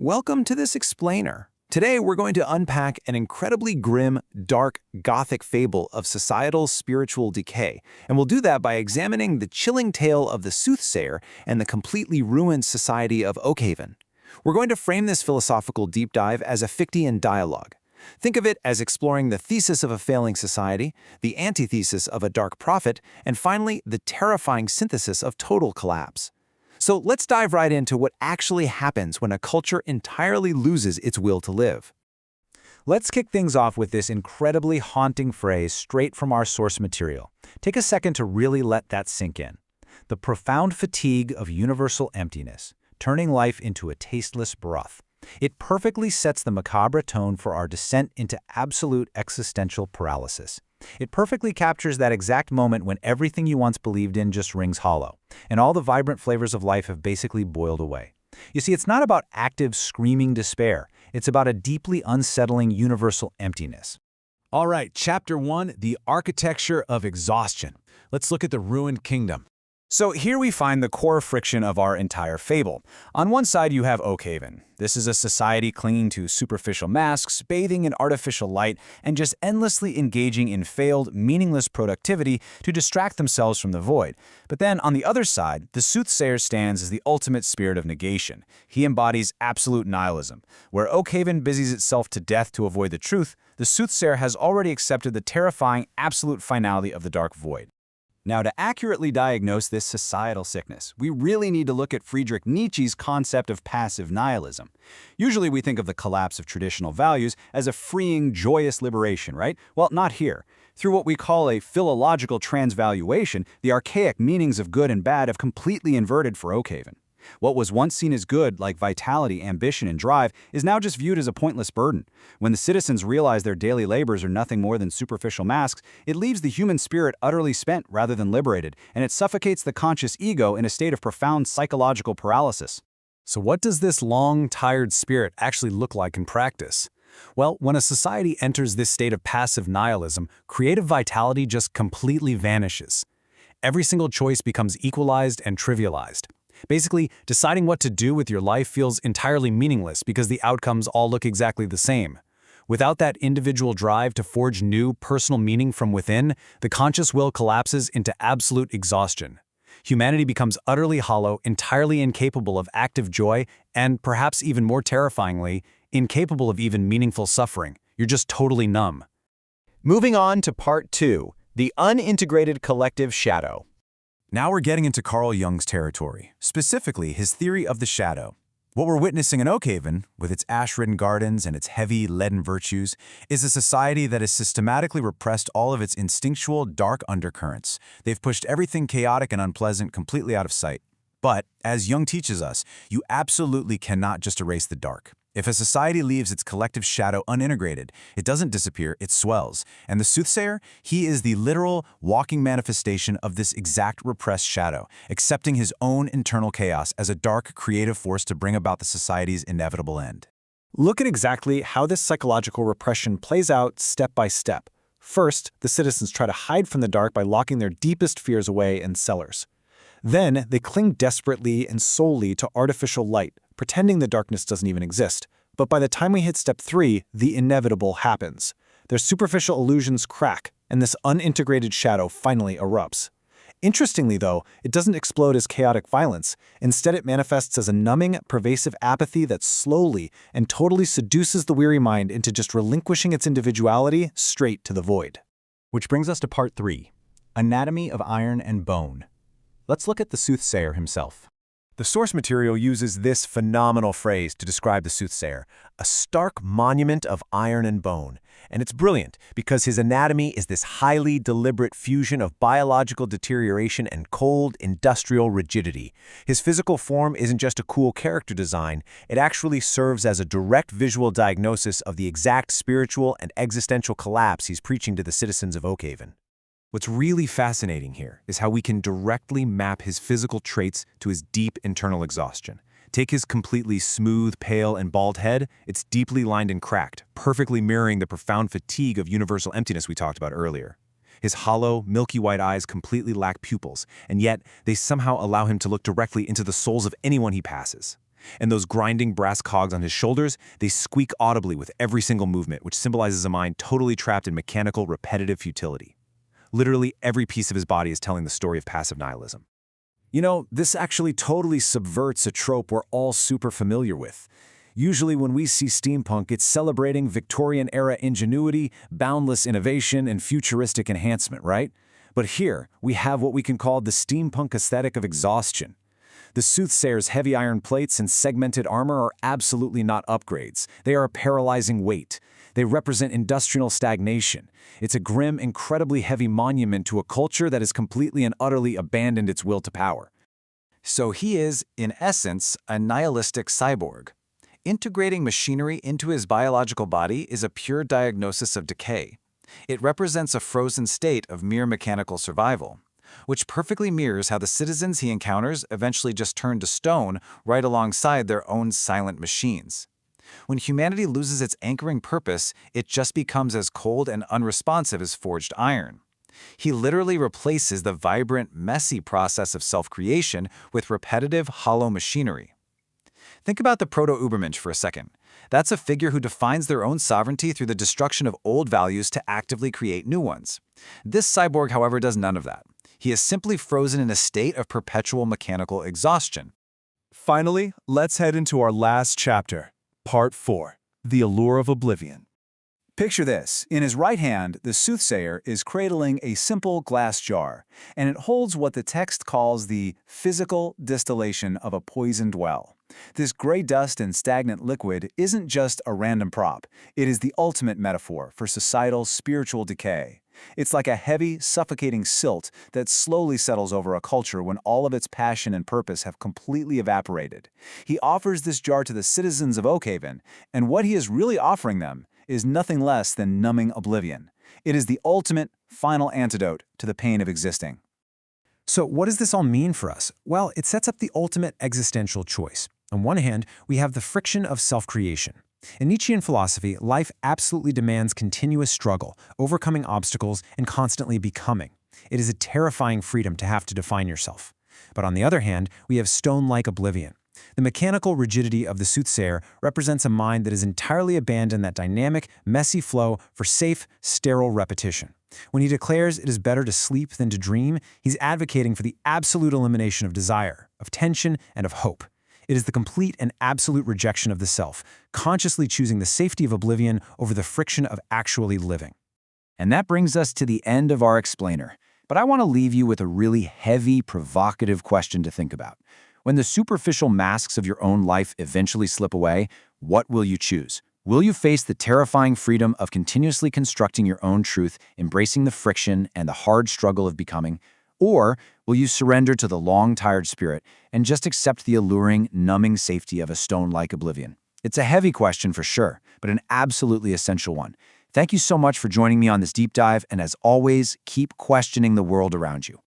Welcome to this explainer. Today we're going to unpack an incredibly grim, dark, gothic fable of societal spiritual decay, and we'll do that by examining the chilling tale of the Soothsayer and the completely ruined society of Oakhaven. We're going to frame this philosophical deep dive as a Fichtean dialogue. Think of it as exploring the thesis of a failing society, the antithesis of a dark prophet, and finally, the terrifying synthesis of total collapse. So let's dive right into what actually happens when a culture entirely loses its will to live. Let's kick things off with this incredibly haunting phrase straight from our source material. Take a second to really let that sink in. The profound fatigue of universal emptiness, turning life into a tasteless broth. It perfectly sets the macabre tone for our descent into absolute existential paralysis. It perfectly captures that exact moment when everything you once believed in just rings hollow, and all the vibrant flavors of life have basically boiled away. You see, it's not about active, screaming despair. It's about a deeply unsettling universal emptiness. All right, Chapter 1, The Architecture of Exhaustion. Let's look at the ruined kingdom. So here we find the core friction of our entire fable. On one side, you have Oakhaven. This is a society clinging to superficial masks, bathing in artificial light, and just endlessly engaging in failed, meaningless productivity to distract themselves from the void. But then, on the other side, the Soothsayer stands as the ultimate spirit of negation. He embodies absolute nihilism. Where Oakhaven busies itself to death to avoid the truth, the Soothsayer has already accepted the terrifying absolute finality of the dark void. Now, to accurately diagnose this societal sickness, we really need to look at Friedrich Nietzsche's concept of passive nihilism. Usually we think of the collapse of traditional values as a freeing, joyous liberation, right? Well, not here. Through what we call a philological transvaluation, the archaic meanings of good and bad have completely inverted for Oakhaven. What was once seen as good, like vitality, ambition, and drive, is now just viewed as a pointless burden. When the citizens realize their daily labors are nothing more than superficial masks, it leaves the human spirit utterly spent rather than liberated, and it suffocates the conscious ego in a state of profound psychological paralysis. So what does this long, tired spirit actually look like in practice? Well, when a society enters this state of passive nihilism, creative vitality just completely vanishes. Every single choice becomes equalized and trivialized. Basically, deciding what to do with your life feels entirely meaningless because the outcomes all look exactly the same. Without that individual drive to forge new, personal meaning from within, the conscious will collapses into absolute exhaustion. Humanity becomes utterly hollow, entirely incapable of active joy, and perhaps even more terrifyingly, incapable of even meaningful suffering. You're just totally numb. Moving on to Part 2, The Unintegrated Collective Shadow. Now we're getting into Carl Jung's territory, specifically his theory of the shadow. What we're witnessing in Oakhaven, with its ash-ridden gardens and its heavy, leaden virtues, is a society that has systematically repressed all of its instinctual, dark undercurrents. They've pushed everything chaotic and unpleasant completely out of sight. But, as Jung teaches us, you absolutely cannot just erase the dark. If a society leaves its collective shadow unintegrated, it doesn't disappear, it swells. And the Soothsayer, he is the literal, walking manifestation of this exact repressed shadow, accepting his own internal chaos as a dark, creative force to bring about the society's inevitable end. Look at exactly how this psychological repression plays out step by step. First, the citizens try to hide from the dark by locking their deepest fears away in cellars. Then, they cling desperately and solely to artificial light, pretending the darkness doesn't even exist. But by the time we hit step 3, the inevitable happens. Their superficial illusions crack, and this unintegrated shadow finally erupts. Interestingly, though, it doesn't explode as chaotic violence. Instead, it manifests as a numbing, pervasive apathy that slowly and totally seduces the weary mind into just relinquishing its individuality straight to the void. Which brings us to Part 3, Anatomy of Iron and Bone. Let's look at the Soothsayer himself. The source material uses this phenomenal phrase to describe the Soothsayer, a stark monument of iron and bone. And it's brilliant because his anatomy is this highly deliberate fusion of biological deterioration and cold, industrial rigidity. His physical form isn't just a cool character design, it actually serves as a direct visual diagnosis of the exact spiritual and existential collapse he's preaching to the citizens of Oakhaven. What's really fascinating here is how we can directly map his physical traits to his deep internal exhaustion. Take his completely smooth, pale, and bald head, it's deeply lined and cracked, perfectly mirroring the profound fatigue of universal emptiness we talked about earlier. His hollow, milky white eyes completely lack pupils, and yet they somehow allow him to look directly into the souls of anyone he passes. And those grinding brass cogs on his shoulders, they squeak audibly with every single movement, which symbolizes a mind totally trapped in mechanical, repetitive futility. Literally every piece of his body is telling the story of passive nihilism. You know, this actually totally subverts a trope we're all super familiar with. Usually when we see steampunk, it's celebrating Victorian-era ingenuity, boundless innovation, and futuristic enhancement, right? But here, we have what we can call the steampunk aesthetic of exhaustion. The Soothsayer's heavy iron plates and segmented armor are absolutely not upgrades. They are a paralyzing weight. They represent industrial stagnation. It's a grim, incredibly heavy monument to a culture that has completely and utterly abandoned its will to power. So he is, in essence, a nihilistic cyborg. Integrating machinery into his biological body is a pure diagnosis of decay. It represents a frozen state of mere mechanical survival, which perfectly mirrors how the citizens he encounters eventually just turn to stone right alongside their own silent machines. When humanity loses its anchoring purpose, it just becomes as cold and unresponsive as forged iron. He literally replaces the vibrant, messy process of self-creation with repetitive, hollow machinery. Think about the Proto-Ubermensch for a second. That's a figure who defines their own sovereignty through the destruction of old values to actively create new ones. This cyborg, however, does none of that. He is simply frozen in a state of perpetual mechanical exhaustion. Finally, let's head into our last chapter, Part 4, The Allure of Oblivion. Picture this. In his right hand, the Soothsayer is cradling a simple glass jar, and it holds what the text calls the physical distillation of a poisoned well. This gray dust and stagnant liquid isn't just a random prop. It is the ultimate metaphor for societal spiritual decay. It's like a heavy, suffocating silt that slowly settles over a culture when all of its passion and purpose have completely evaporated. He offers this jar to the citizens of Oakhaven, and what he is really offering them is nothing less than numbing oblivion. It is the ultimate, final antidote to the pain of existing. So what does this all mean for us? Well, it sets up the ultimate existential choice. On one hand, we have the friction of self-creation. In Nietzschean philosophy, life absolutely demands continuous struggle, overcoming obstacles, and constantly becoming. It is a terrifying freedom to have to define yourself. But on the other hand, we have stone-like oblivion. The mechanical rigidity of the Soothsayer represents a mind that has entirely abandoned that dynamic, messy flow for safe, sterile repetition. When he declares it is better to sleep than to dream, he's advocating for the absolute elimination of desire, of tension, and of hope. It is the complete and absolute rejection of the self, consciously choosing the safety of oblivion over the friction of actually living. And that brings us to the end of our explainer. But I want to leave you with a really heavy, provocative question to think about. When the superficial masks of your own life eventually slip away, what will you choose? Will you face the terrifying freedom of continuously constructing your own truth, embracing the friction and the hard struggle of becoming? Or will you surrender to the long-tired spirit and just accept the alluring, numbing safety of a stone-like oblivion? It's a heavy question for sure, but an absolutely essential one. Thank you so much for joining me on this deep dive, and as always, keep questioning the world around you.